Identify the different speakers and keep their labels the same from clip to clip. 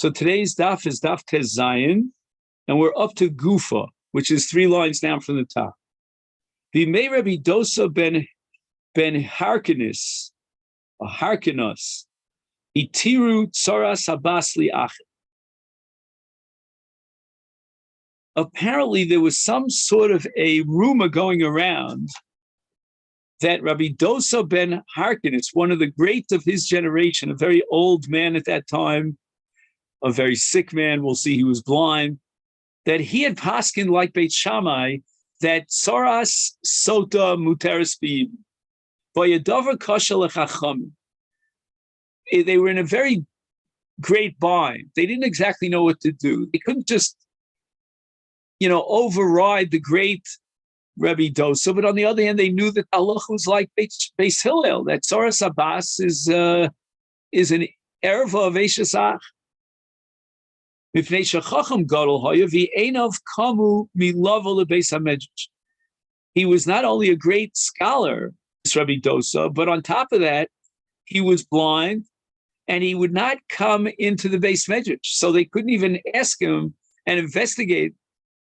Speaker 1: So today's daf is daf Tez Zayin, and we're up to Gufa, which is 3 lines down from the top. The May Rabbi Dosa ben Harkinis, or Harkinos, Itiru Tsoras Habasli Ach. Apparently, there was some sort of a rumor going around that Rabbi Dosa ben Harkinis, one of the greats of his generation, a very old man at that time, a very sick man, we'll see he was blind, that he had paskin like Beit Shammai, that Tsoras Sota Muteris B'Yid. Vayadavar Kasha Lechacham. They were in a very great bind. They didn't exactly know what to do. They couldn't just, override the great Rabbi Dosa, but on the other hand, they knew that Allah was like Beis Hillel, that Tsoras Abbas is an erva of Eishasach. He was not only a great scholar, Rabbi Dosa, but on top of that, he was blind, and he would not come into the Beis Medrash. So they couldn't even ask him and investigate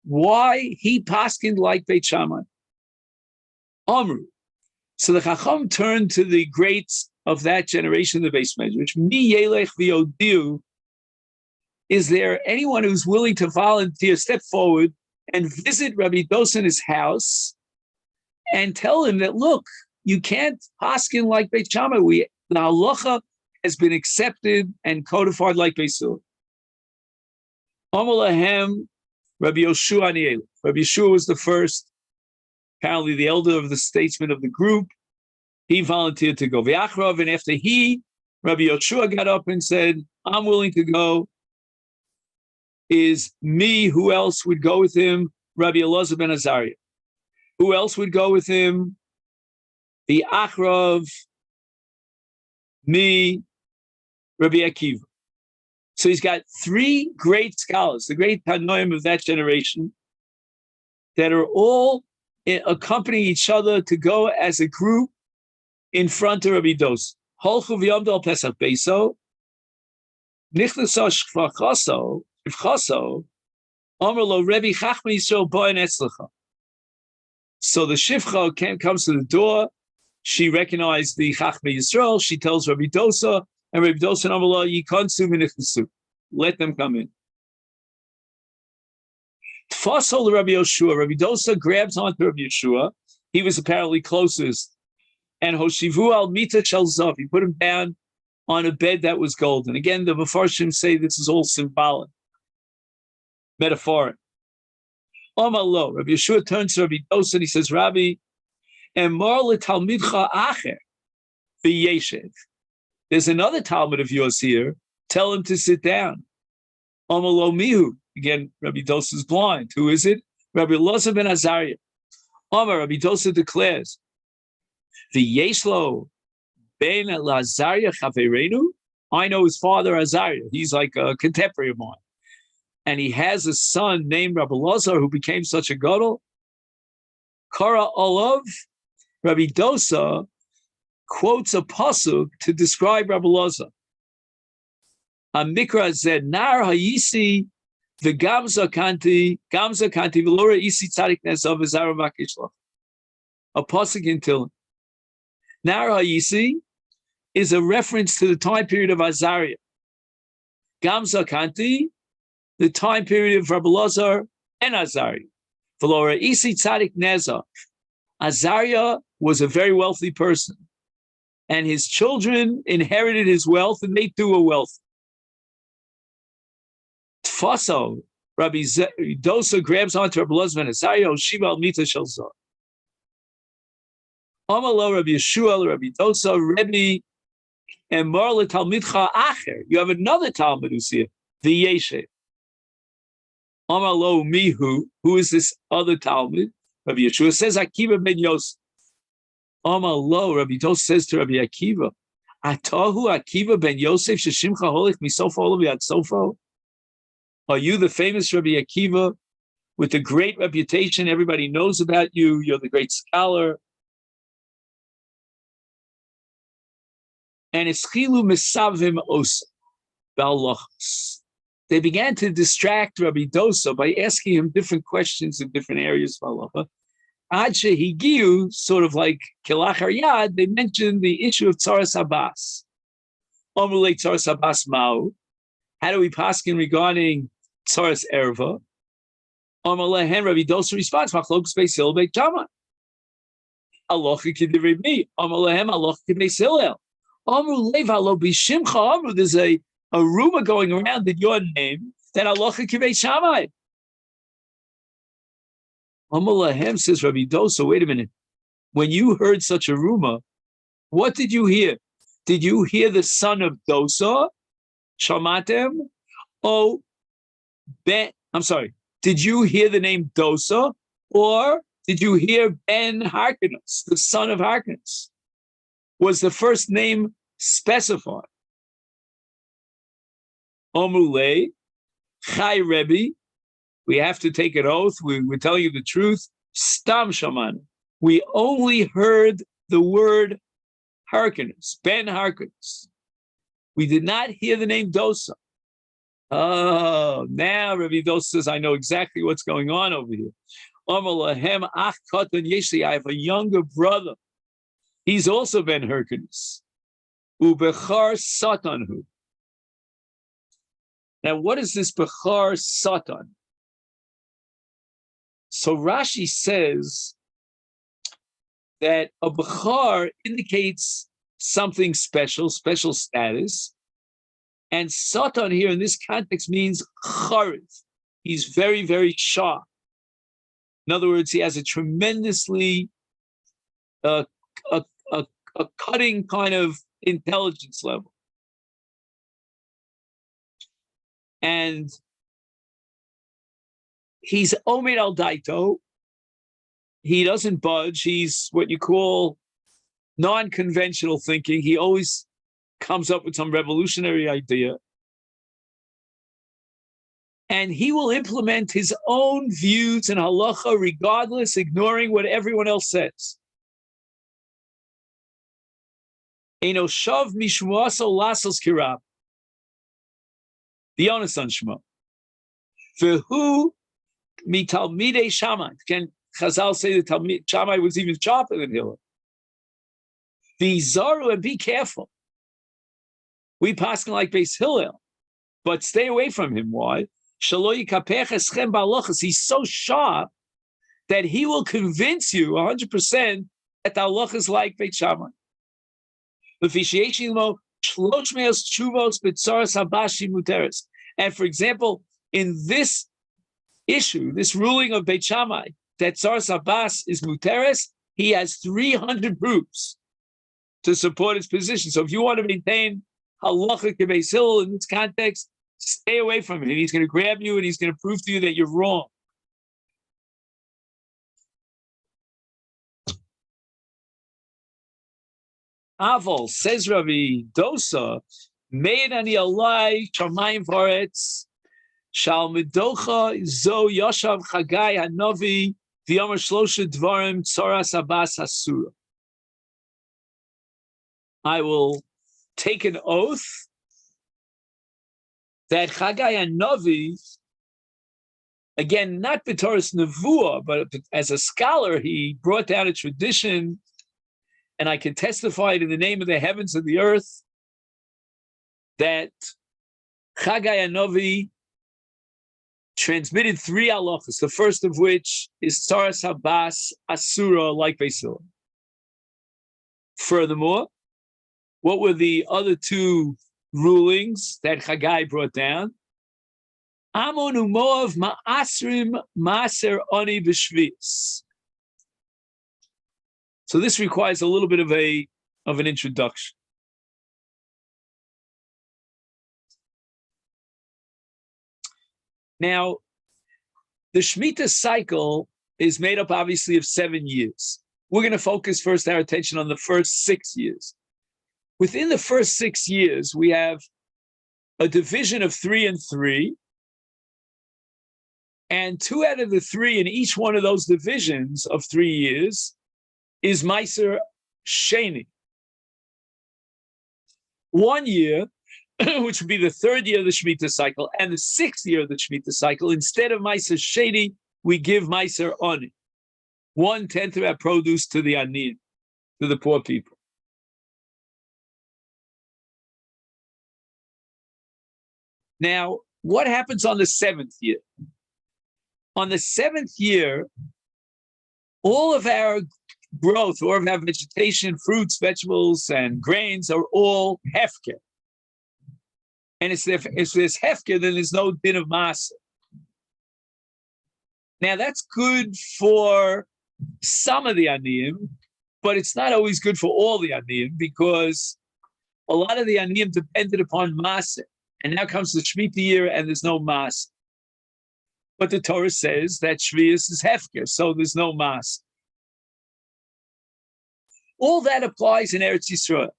Speaker 1: why he paskined like Beit Shammai. Amru. So the Chacham turned to the greats of that generation, the Beis Medrash. Mi yelech v'yodiu. Is there anyone who's willing to volunteer, step forward, and visit Rabbi Dosa in his house and tell him that, look, you can't paskin like Beit Shammai. The halacha has been accepted and codified like Beis Hillel. Amar lahem Rabbi Yoshua Aniel. Rabbi Yoshua was the first, apparently the elder of the statesmen of the group. He volunteered to go. V'achrav, and after Rabbi Yoshua got up and said, I'm willing to go. Is me, who else would go with him? Rabbi Elazar ben Azariah. Who else would go with him? The Achrav, me, Rabbi Akiva. So he's got 3 great scholars, the great Tanoim of that generation, that are all accompanying each other to go as a group in front of Rabbi Dosa. Holchu v'yomdu al Pesach Beiso, nichnaso shvachaso, shivchaso, Omer lo Rebbe Chachma Yisrael bo'en etzlecha. So the shivcha comes to the door. She recognized the Chachma Yisrael. She tells Rabbi Dosa, and Rabbi Dosa and Omer lo yikonsu v'nichnasu. Let them come in. Tfasol Rabbi Yoshua. Rabbi Dosa grabs onto Rabbi Yoshua. He was apparently closest. And Hoshivu al Mita Shel Zav. He put him down on a bed that was golden. Again, the Mefarshim say this is all symbolic, metaphoric. Omar lo. Rabbi Yoshua turns to Rabbi Dosa and he says, Rabbi, Emor letalmidcha acher v'yeshev. There's another Talmud of yours here. Tell him to sit down. Omar lo mihu. Again, Rabbi Dosa is blind. Who is it? Rabbi Elazar ben Azariah. Omar, Rabbi Dosa declares, V'yeshlo ben Lazariah chavereinu. I know his father Azariah. He's like a contemporary of mine. And he has a son named Rabbi Elazar who became such a gadol. Kara olav. Rabbi Dosa quotes a pasuk to describe Rabbi Elazar. A mikra zed nar hayisi the gamza kanti v'lora isi tzadik nesav v'zara makishloch. A pasuk in Tehillim. Nar hayisi is a reference to the time period of Azariah. Gamza kanti, the time period of Rabbi Elazar and Azariah. V'lora isi tzadik nesav. Azariah was a very wealthy person, and his children inherited his wealth, and they too were wealthy. Tfaso, Rabbi Dosa grabs onto Rabbi Elazar ben Azariah, Shiva al Mita Shel Zav. Amalo Rabbi Yeshua, Rabbi Dosa, Rebbe, and Marla Talmidcha Acher. You have another Talmud who's here, the Yeshev. Amalo Mihu, who is this other Talmud? Rabbi Yeshua says Akiva ben Yosef. Amalo, Rabbi Dosa says to Rabbi Akiva, Atahu Akiva ben Yosef sheshimcha holich misofa olav yad sofo. Are you the famous Rabbi Akiva with the great reputation? Everybody knows about you. You're the great scholar. And it's chilu misavim osa b'halachos. they began to distract Rabbi Dosa by asking him different questions in different areas of halacha. Ad shehigiu, sort of like kilachar yad, they mentioned the issue of tzaras habas. Omrulei tzaras habas ma'u. How do we paskin regarding tzaras erva? Omrulehen Rabbi Dosa responds, machlokes beis Hillel beis Shammai. Alocha k'divrei mi. Omrulehen alocha k'beis Hillel. Omrulei v'alo b'shimcha omru. There's a rumor going around in your name that alocha k'beis Shammai. Omrulehen, says Rabbi Dosa, wait a minute. When you heard such a rumor, what did you hear? Did you hear the son of Dosa? Shamatem? Oh, did you hear the name Dosa? Or did you hear Ben Harkinus, the son of Harkinus? Was the first name specified? Omule, Chai Rebbe, we have to take an oath. We're telling you the truth. Stam Shaman. We only heard the word Harkinus, Ben Harkinus. We did not hear the name Dosa. Oh, now Rabbi Dosa says, I know exactly what's going on over here. I have a younger brother. He's also Ben Harkinus. Ubechar Satanhu. Now, what is this Bechar Satan? So Rashi says that a Bechar indicates something special, special status. And Satan here in this context means Charid. He's very, very sharp. In other words, he has a tremendously a cutting kind of intelligence level. And he's Omed al Daito. He doesn't budge. He's what you call non-conventional thinking. He always comes up with some revolutionary idea. And he will implement his own views in halacha regardless, ignoring what everyone else says. Eino shav mishmuaso lasos kirab. The onus on Shema. V'hu mitalmidei Shammai. Can Chazal say that Shammai was even sharper than Hillel? V'zaru, and be careful. We pass like Beis Hillel, but stay away from him. Why? He's so sharp that he will convince you 100% that the halacha is like Beit Shammai. And for example, in this issue, this ruling of Beit Shammai, that Tzaras Abbas is muteres, he has 300 proofs to support his position. So if you want to maintain halacha k'beis Hillel in this context, stay away from him. He's going to grab you and he's going to prove to you that you're wrong. Aval, says Rabbi Dosa, Meid ani alai shamayim v'aretz shal midocha zo yoshav Chagai hanavi v'yomer shlosha dvarim tzaras Abbas hasura. I will take an oath that Chagai hanavi, again, not b'toras nevuah, but as a scholar, he brought down a tradition, and I can testify it in the name of the heavens and the earth, that Chagai hanavi transmitted 3 halachas, the first of which is Tzaras Abbas Asura, like Beis Hillel. Furthermore, what were the other 2 rulings that Chagai brought down? Amon u'Moav ma'asrim ma'aser ani b'shvius. So this requires a little bit of an introduction. Now, the Shemitah cycle is made up obviously of 7 years. We're going to focus first our attention on the first 6 years. Within the first 6 years, we have a division of 3 and 3, and 2 out of the 3 in each one of those divisions of 3 years is Meiser Sheni. 1 year which would be the third year of the Shemitah cycle, and the sixth year of the Shemitah cycle, instead of Meiser Sheni, we give Meiser Oni, 1/10 of our produce to the Aniyim, to the poor people. Now, what happens on the seventh year? On the seventh year, all of our growth, all of our vegetation, fruits, vegetables, and grains are all hefker. And if there's hefker, then there's no din of masa. Now, that's good for some of the aniyim, but it's not always good for all the aniyim, because a lot of the aniyim depended upon masa. And now comes the Shemitah year, and there's no masa. But the Torah says that Shvius is hefker, so there's no masa. All that applies in Eretz Yisrael,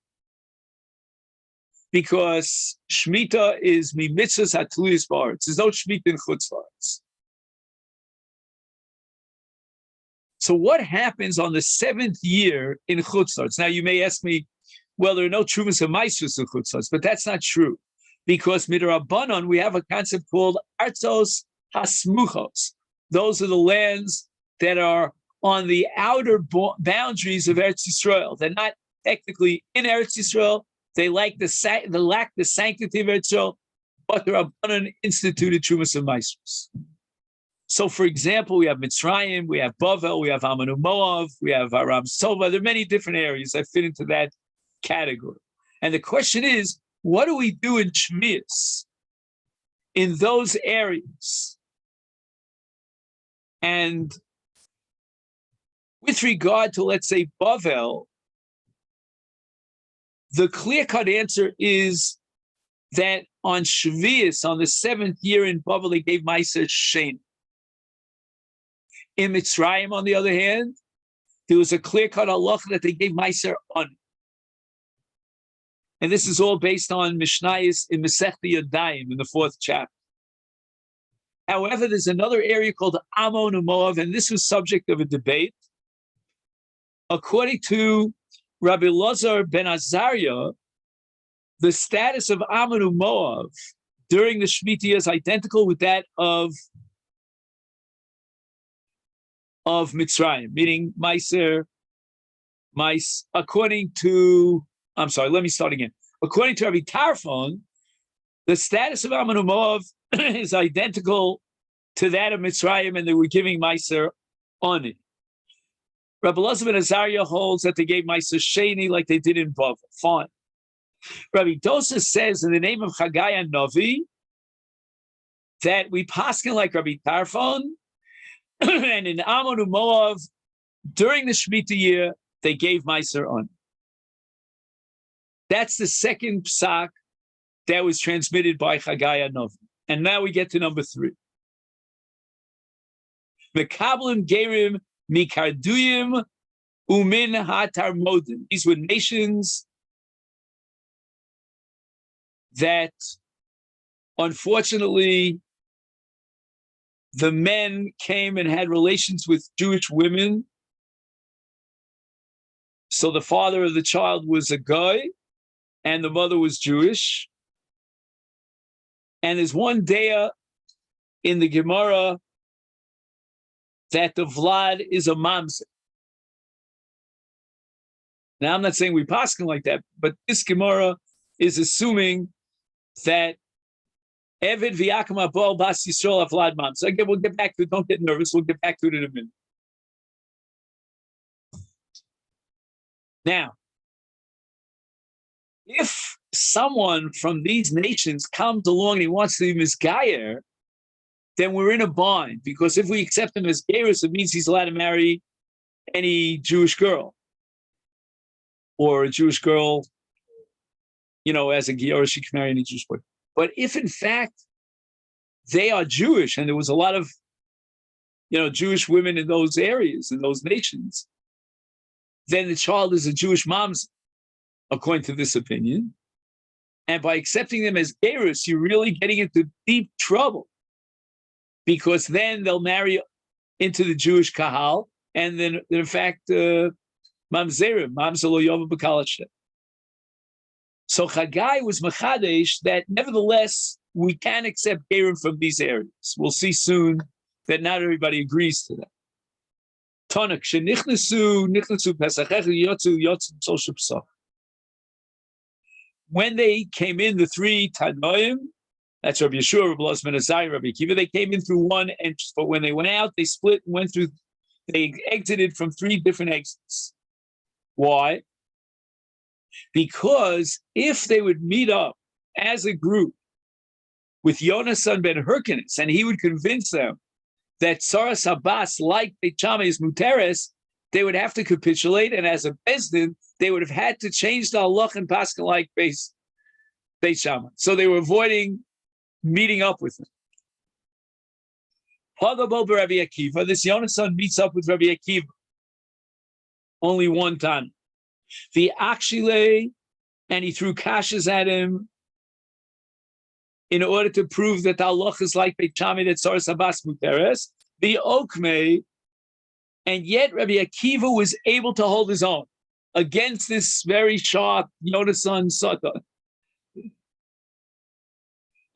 Speaker 1: because Shemitah is mitzvahs hatluyos ba'aretz. There's no Shemitah in Chutz La'aretz. So what happens on the seventh year in Chutz La'aretz? Now you may ask me, well, there are no Trumas and Maisros in Chutz La'aretz, but that's not true, because midrabanan we have a concept called Artzos Hasmuchos. Those are the lands that are on the outer boundaries of Eretz Yisrael. They're not technically in Eretz Yisrael. They lack the sanctity of Eretz Yisrael, but the Rabbanan instituted Trumas and Maisros. So, for example, we have Mitzrayim, we have Bavel, we have Ammon Moav, we have Aram Sova. There are many different areas that fit into that category. And the question is, what do we do in Shvius in those areas? And with regard to, let's say, Bavel, the clear-cut answer is that on Shvius, on the seventh year in Bavel, they gave Meiser Sheni. In Mitzrayim, on the other hand, there was a clear-cut halacha that they gave Meiser Oni. And this is all based on Mishnayos in Masechet Yadayim in the 4th chapter. However, there's another area called Ammon Moav, and this was subject of a debate. According to Rabbi Elazar ben Azariah, the status of Ammon Moav during the Shemitah is identical with that of Mitzrayim, meaning according to Rabbi Tarfon, the status of Ammon Moav is identical to that of Mitzrayim, and they were giving Meiser Oni. Rabbi Elazar ben Azariah holds that they gave Meiser Sheni like they did in Bavel. Fine. Rabbi Dosa says in the name of Chagai and Novi that we paskin like Rabbi Tarfon, and in Ammon Moav, during the Shemitah year, they gave Meiser Oni. That's the second psak that was transmitted by Chagai Novi. And now we get to number 3. Mekablim Gerim Mikarduyim Umin HaTarmodim. These were nations that, unfortunately, the men came and had relations with Jewish women. So the father of the child was a guy, and the mother was Jewish. And there's one daya in the Gemara that the Vlad is a mamzer. Now, I'm not saying we paskin like that, but this Gemara is assuming that Evid v'yakim abol bas Yisrael Vlad mamzer. Again, we'll get back to it. Don't get nervous. We'll get back to it in a minute. Now, if someone from these nations comes along and he wants to be misgayer, then we're in a bind, because if we accept him as gerus, it means he's allowed to marry any Jewish girl, or a Jewish girl, as a gerus, she can marry any Jewish boy. But if in fact they are Jewish, and there was a lot of, Jewish women in those areas, in those nations, then the child is a Jewish mom's, according to this opinion. And by accepting them as gerus, you're really getting into deep trouble, because then they'll marry into the Jewish kahal, and then in fact, mamzerim, mamzer lo yova b'kal Hashem. So Chagai was Mechadesh that nevertheless we can accept Gerim from these areas. We'll see soon that not everybody agrees to that. Tonak shenichnesu Pesachech yotzu Tzol Pesach. When they came in, the three Tanoim, that's Rabbi Yeshua, Rabbi Elazar ben Azariah, Rabbi Akiva, they came in through one entrance, but when they went out, they split and went through, they exited from three different exits. Why? Because if they would meet up as a group with Yonasan ben Hyrcanus, and he would convince them that Saras Abbas, like Beit Shammai, is Muteres, they would have to capitulate, and as a Bezdin, they would have had to change the halach and pascha like Beit Shammai. So they were avoiding meeting up with him. Pagabo Rabbi Akiva, this Yonasan meets up with Rabbi Akiva. Only one time. The Akshile, and he threw kashas at him in order to prove that the halach is like Beit Shammai, that Saras Abbas Muteres. The Okmei, and yet Rabbi Akiva was able to hold his own against this very sharp Yonasan Satan.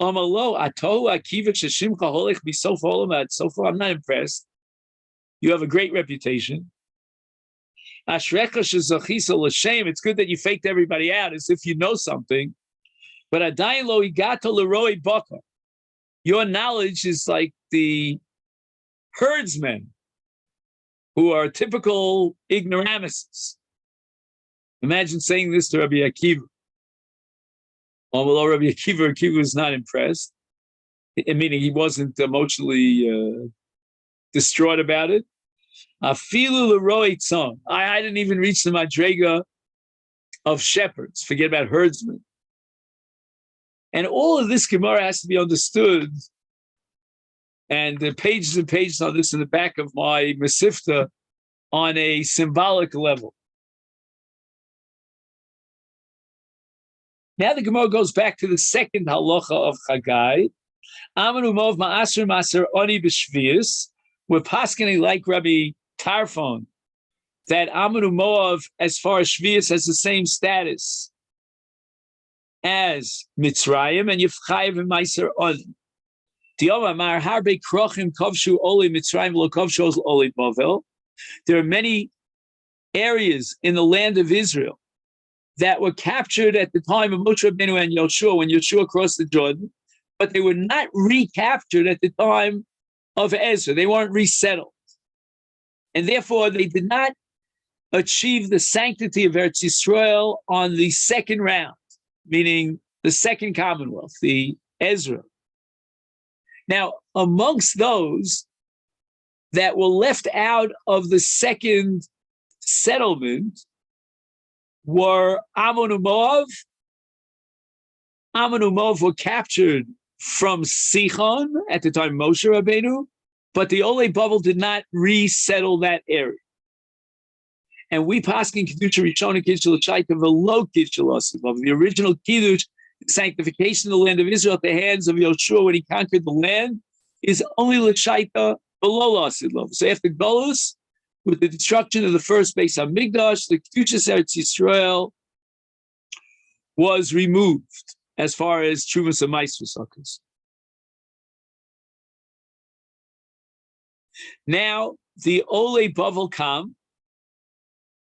Speaker 1: Amalo Ato Akiva Sheshimcha Holech Bisof Olamad. So far, I'm not impressed. You have a great reputation. Ashrecha Shezachisa L'Shem. It's good that you faked everybody out as if you know something. But Adayin Lo Igata L'Roi Baka. Your knowledge is like the herdsmen who are typical ignoramuses. Imagine saying this to Rabbi Akiva. Although Rabbi Akiva was not impressed, meaning he wasn't emotionally distraught about it. Afilu l'roi tzon. I didn't even reach the madrega of shepherds. Forget about herdsmen. And all of this Gemara has to be understood. And the pages and pages on this in the back of my Masifta on a symbolic level. Now the Gemara goes back to the second halacha of Chagai. Amanu mov ma'aser maser oni b'shvius. We're paskening like Rabbi Tarfon that Amanu Moav, as far as Shvius, has the same status as Mitzrayim, and Yifchayev and Meiser on. Diomar Harbe Krochim Kovshu Oli Mitzrayim Lo Kovshu Oli Bavel. There are many areas in the land of Israel that were captured at the time of Moshe Rabbeinu and Yoshua when Yoshua crossed the Jordan, but they were not recaptured at the time of Ezra. They weren't resettled. And therefore, they did not achieve the sanctity of Eretz Yisrael on the second round, meaning the second Commonwealth, the Ezra. Now, amongst those that were left out of the second settlement were Ammon and Moav. Ammon and Moav were captured from Sichon at the time of Moshe Rabbeinu, but the Olei Bavel did not resettle that area. And we paskin Kiddush Rishon Kiddush L'Shaita V'lo Kiddush L'Asiv. The original Kiddush, the sanctification of the land of Israel at the hands of Yoshua when he conquered the land, is only L'Shaita V'lo L'Asiv. So after Golus, with the destruction of the first Beis Hamikdash, the Kedushas Eretz Yisrael was removed as far as Trumas and Maasros are concerned. Now, the Olei Bavel come,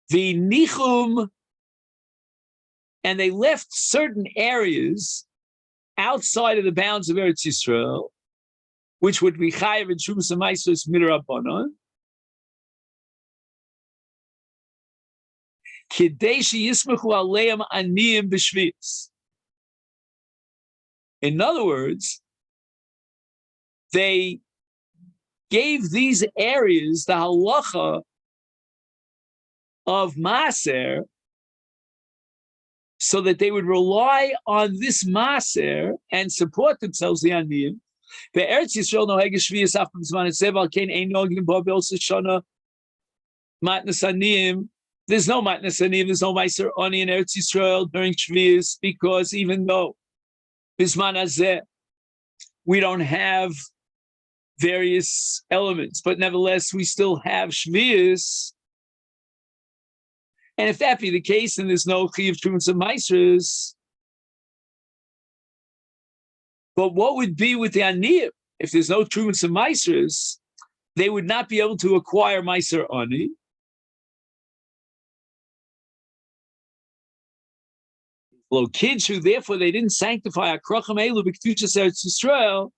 Speaker 1: the Nichum, and they left certain areas outside of the bounds of Eretz Yisrael, which would be Chayav and Trumas and Maasros Midrabanan. In other words, they gave these areas the halacha of Maser so that they would rely on this Maser and support themselves, the Aniyim. The Eretz Yisrael no hegesh shviyas after zman etzev al kein ein nogim bo be'os shana matnas aniyim. There's no matnas aniyim, there's no Meiser Oni in Eretz Yisrael during shviyas, because even though bisman hazeh we don't have various elements, but nevertheless we still have shviyas. And if that be the case, then there's no chiyuv trumas and maasros, But what would be with the aniyim? If there's no trumas and meisers, they would not be able to acquire meiser ani. Well, kids who therefore they didn't sanctify akracham elu b'kedushas Eretz Yisrael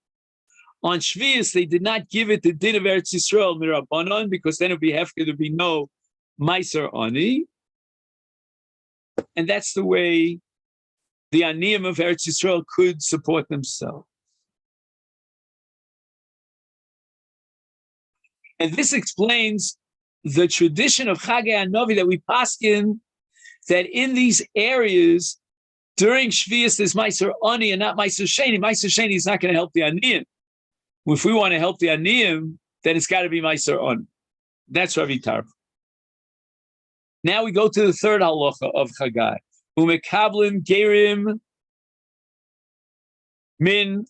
Speaker 1: on Shvius, they did not give it the din of Eretz Yisrael mirabanan, because then it would be hefker, there'd be no meiser ani, and that's the way the aniyim of Eretz Yisrael could support themselves. And this explains the tradition of Chagei Hanovi that we paskin, that in these areas during Shvius there's Meiser Ani and not Meiser Sheni. Meiser Sheni is not going to help the Aniyim. If we want to help the Aniyim, then it's got to be Meiser Ani. That's Rav Tarf. Now we go to the third halacha of Chagai. Umekablim gerim min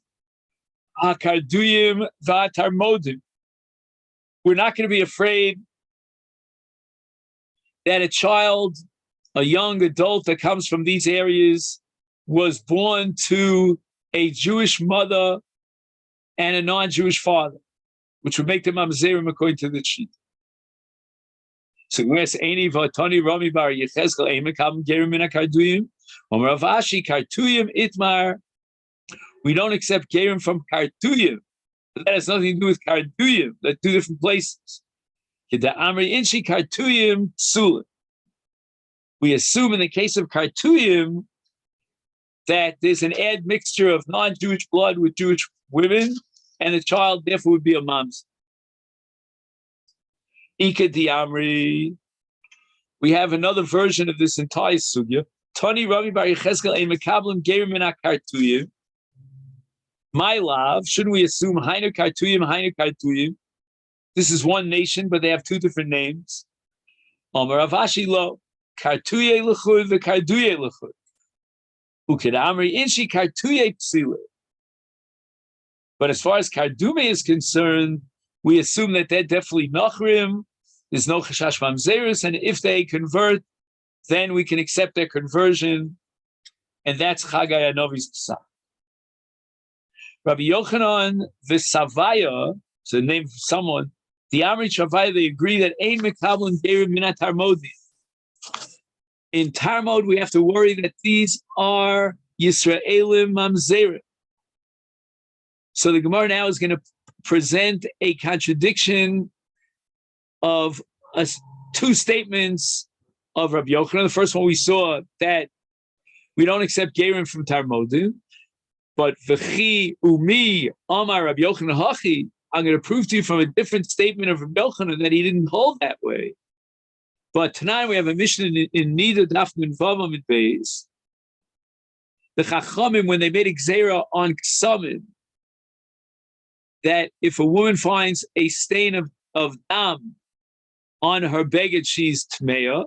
Speaker 1: hakarduyim v'atarmodim. We're not going to be afraid that a child, a young adult that comes from these areas, was born to a Jewish mother and a non-Jewish father, which would make them mamzerim according to the sheet. So where's Eini Vatani Rami Bar Yechezkel Eimekam Gerim Min HaKarduyim Omer Avashi Kartuyim Itmar. We don't accept Gerim from Kartuyim. That has nothing to do with Karduyim. They're two different places. We assume in the case of Kartuyim that there's an admixture of non-Jewish blood with Jewish women, and the child therefore would be a mamzer. Ika Diamri. We have another version of this entire sugya. Tani Rami Bar Yechezkel Ein Mekablim Gerim Min HaKartuyim. My love, shouldn't we assume Hainu Kartuyim, Hainu Kartuyim? This is one nation, but they have two different names. Amar Avashi lo, Kartuye l'chud v'Karduye l'chud. Uked Amri inshi Kartuye psile. But as far as Kardume is concerned, we assume that they're definitely Nachrim. There's no Chashash Mamzerus, and if they convert, then we can accept their conversion, and that's Chagai Hanovi's Psach. Rabbi Yochanan v'Savaya, it's a name of someone, the Amrit Shavaya, they agree that Ein Mekablim Gerim Min HaTarmodim. In Tarmod, we have to worry that these are Yisraelim Mamzerim. So the Gemara now is going to present a contradiction of two statements of Rabbi Yochanan. The first one we saw that we don't accept Gerim from Tarmodim. But v'chi umi amar Rabbi Yochanan hachi, I'm going to prove to you from a different statement of Rabbi Yochanan that he didn't hold that way. But tonight we have a mission in Nida Daf Nun Vavam in Beis. The Chachamim, when they made a gzeira on Ksamim, that if a woman finds a stain of dam on her beged, she's tmeya.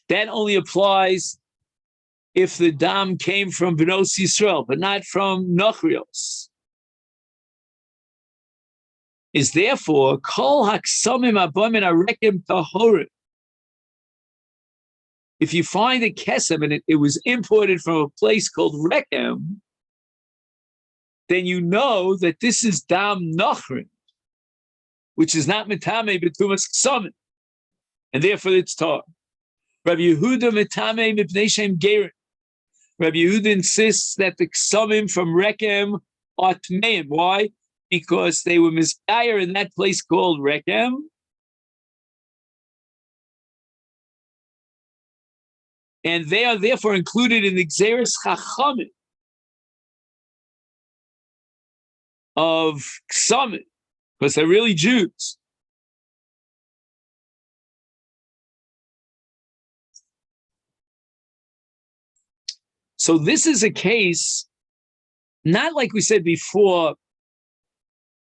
Speaker 1: That only applies if the dam came from Bnos Yisrael, but not from Nochrios. Is therefore kol haksamim abomin arekim tahorim. If you find a kesem and it was imported from a place called Rekem, then you know that this is dam nochrin, which is not mitame betumas ksamim, and therefore it's tar. Rabbi Yehuda mitame mipnei shem gerin. Rabbi Yehuda insists that the ksamim from Rekem are tmeim. Why? Because they were misgayer in that place called Rekem. And they are therefore included in the Gzeres Chachamim of Ksamim, because they're really Jews. So this is a case, not like we said before,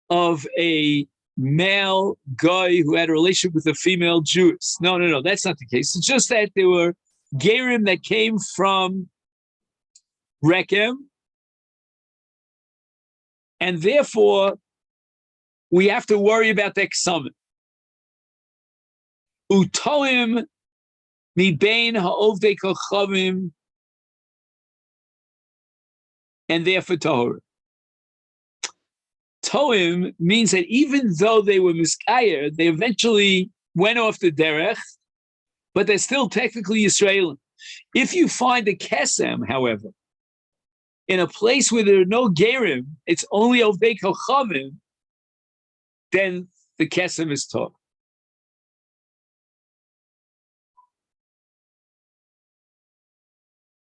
Speaker 1: of a male guy who had a relationship with a female Jewess. No, that's not the case. It's just that there were Gerim that came from Rekem, and therefore we have to worry about the Ksamim. Utoim mi bein ha'ovdei kochavim, and therefore tahor. Toim means that even though they were miskayer, they eventually went off the derech, but they're still technically Israeli. If you find a kesem, however, in a place where there are no gerim, it's only ovdei kochavim, then the kesem is taught.